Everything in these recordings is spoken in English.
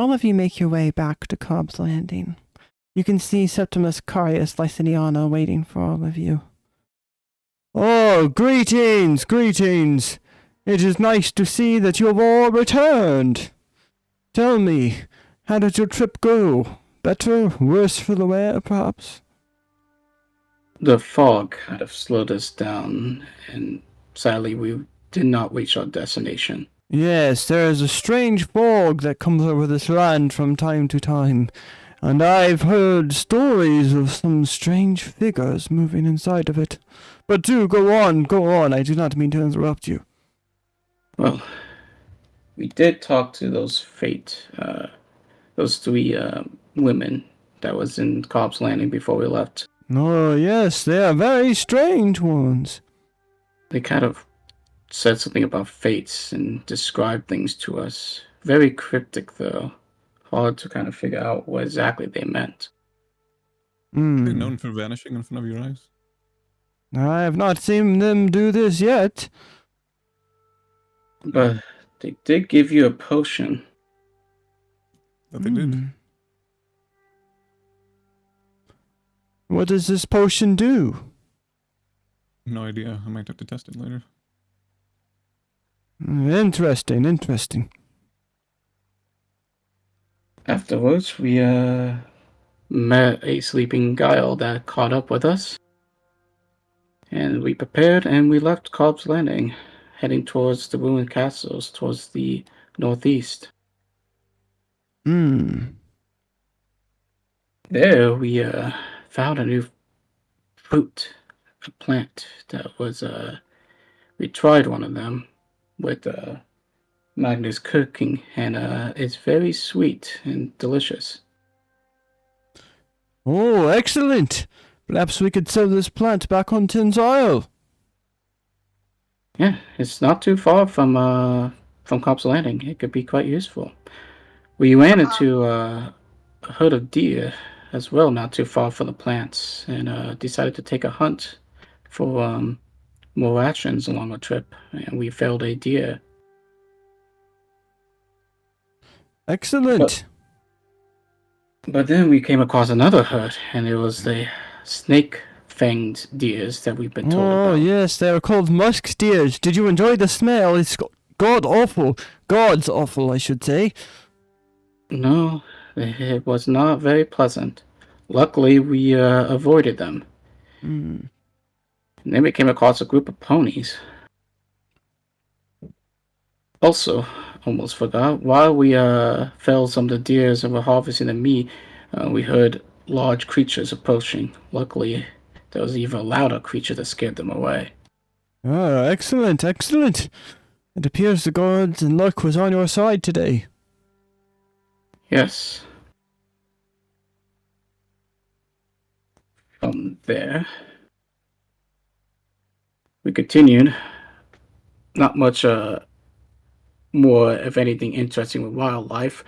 all of you make your way back to Cobb's Landing. You can see Septimus Carius Liciniana waiting for all of you. Oh, greetings, greetings! It is nice to see that you have all returned. Tell me, how did your trip go? Better, worse for the wear, perhaps? The fog kind of slowed us down, and sadly we did not reach our destination. Yes, there is a strange fog that comes over this land from time to time, and I've heard stories of some strange figures moving inside of it. But do go on, I do not mean to interrupt you. Well, we did talk to those three women that was in Cobb's Landing before we left. Oh, yes, they are very strange ones. They kind of said something about fates and described things to us. Very cryptic, though. Hard to kind of figure out what exactly they meant. They're known for vanishing in front of your eyes. I have not seen them do this yet. But they did give you a potion. That they did. What does this potion do? No idea. I might have to test it later. Interesting. Afterwards, we met a sleeping guile that caught up with us. And we prepared and we left Cobb's Landing, heading towards the ruined castles, towards the northeast. There we found a new fruit, a plant that was we tried one of them with Magnus cooking, and it's very sweet and delicious. Oh, excellent! Perhaps we could sell this plant back on Tin's Isle. Yeah, it's not too far from Cobb's Landing. It could be quite useful. We ran into a herd of deer as well, not too far from the plants, and decided to take a hunt for more rations along the trip, and we felled a deer. Excellent. But then we came across another herd, and it was the snake-fanged deers that we've been told about. Oh, yes, they are called musk deers. Did you enjoy the smell? It's god-awful. God's awful, I should say. No, it was not very pleasant. Luckily, we avoided them. And then we came across a group of ponies. Also, almost forgot, while we felled some of the deers and were harvesting the meat, we heard large creatures approaching. Luckily, there was even a louder creature that scared them away. Ah, excellent. It appears the gods and luck was on your side today. Yes. From there, we continued. Not much more, if anything, interesting with wildlife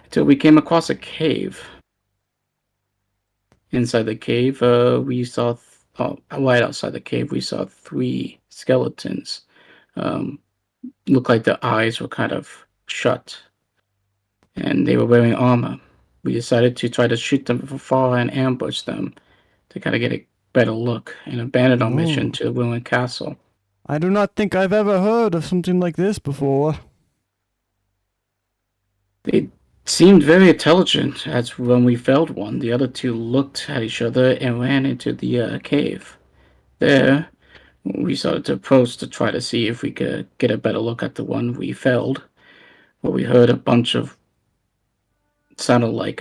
until we came across a cave. Inside the cave, we saw, right outside the cave, we saw 3 skeletons. Looked like their eyes were kind of shut, and they were wearing armor. We decided to try to shoot them from far and ambush them to kind of get a better look and abandon our mission to the ruined castle. I do not think I've ever heard of something like this before. They seemed very intelligent, as when we felled one, the other 2 looked at each other and ran into the cave. There, we started to approach to try to see if we could get a better look at the one we felled. But we heard a bunch of, sounded like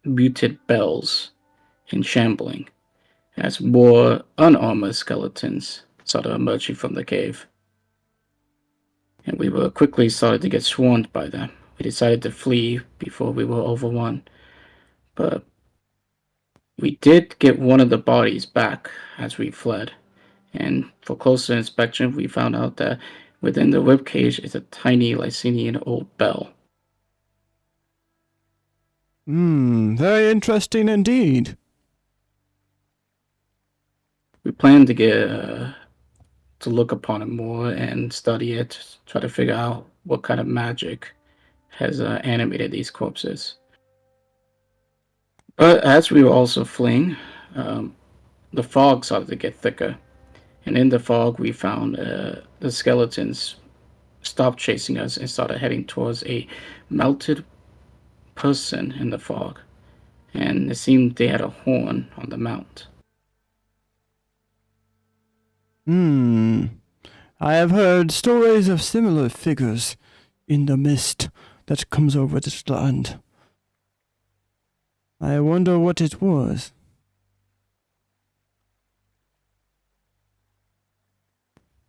muted bells and shambling, as more unarmored skeletons started emerging from the cave. And we were quickly started to get swarmed by them. We decided to flee before we were overrun. But we did get one of the bodies back as we fled. And for closer inspection, we found out that within the ribcage is a tiny Lycinian old bell. Very interesting indeed. We plan to get to look upon it more and study it, try to figure out what kind of magic has animated these corpses. But as we were also fleeing, the fog started to get thicker. And in the fog, we found the skeletons stopped chasing us and started heading towards a melted person in the fog. And it seemed they had a horn on the mount. I have heard stories of similar figures in the mist that comes over this land. I wonder what it was.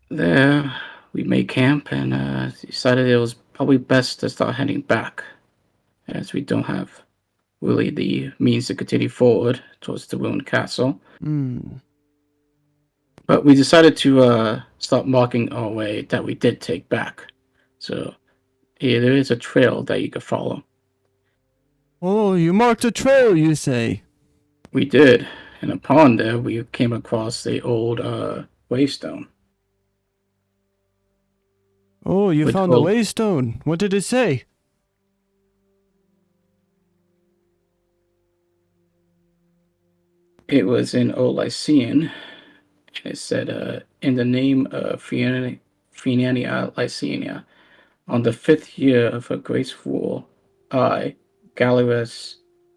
There, we made camp and decided it was probably best to start heading back, as we don't have really the means to continue forward towards the ruined castle. But we decided to start marking our way that we did take back. So yeah, there is a trail that you could follow. Oh, you marked a trail, you say? We did. And upon there, we came across the old waystone. Oh, you found the waystone. What did it say? It was in Old Lycian. It said, in the name of Fiania Lycinia, on the 5th year of her grace rule, I, Galerius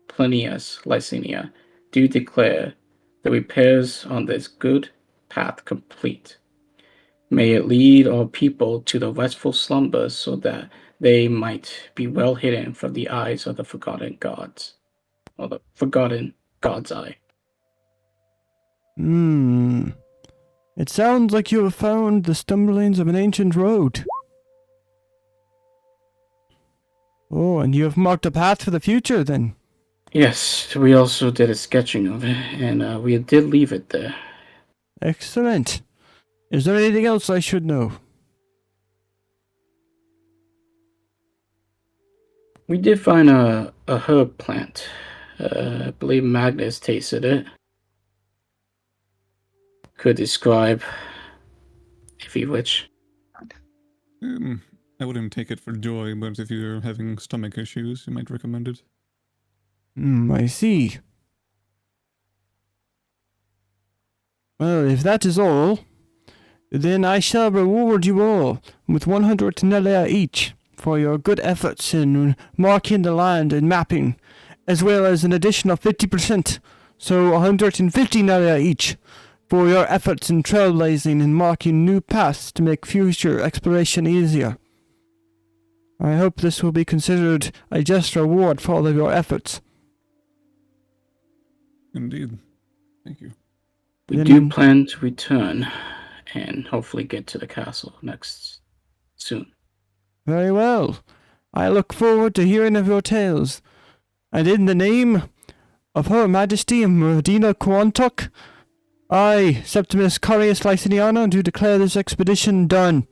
Plinius Lycinia, do declare the repairs on this good path complete. May it lead all people to the restful slumbers so that they might be well hidden from the eyes of the forgotten gods, or the forgotten god's eye. It sounds like you have found the stumblings of an ancient road. Oh, and you have marked a path for the future, then? Yes, we also did a sketching of it, and we did leave it there. Excellent. Is there anything else I should know? We did find a herb plant. I believe Magnus tasted it. Could describe, if you wish. I wouldn't take it for joy, but if you're having stomach issues, you might recommend it. I see. Well, if that is all, then I shall reward you all with 100 tenelia each for your good efforts in marking the land and mapping, as well as an additional 50%, so 150 tenelia each for your efforts in trailblazing and marking new paths to make future exploration easier. I hope this will be considered a just reward for all of your efforts. Indeed. Thank you. We do plan to return and hopefully get to the castle next soon. Very well. I look forward to hearing of your tales. And in the name of Her Majesty Medina Quantock, I, Septimus Carius Liciniana, do declare this expedition done.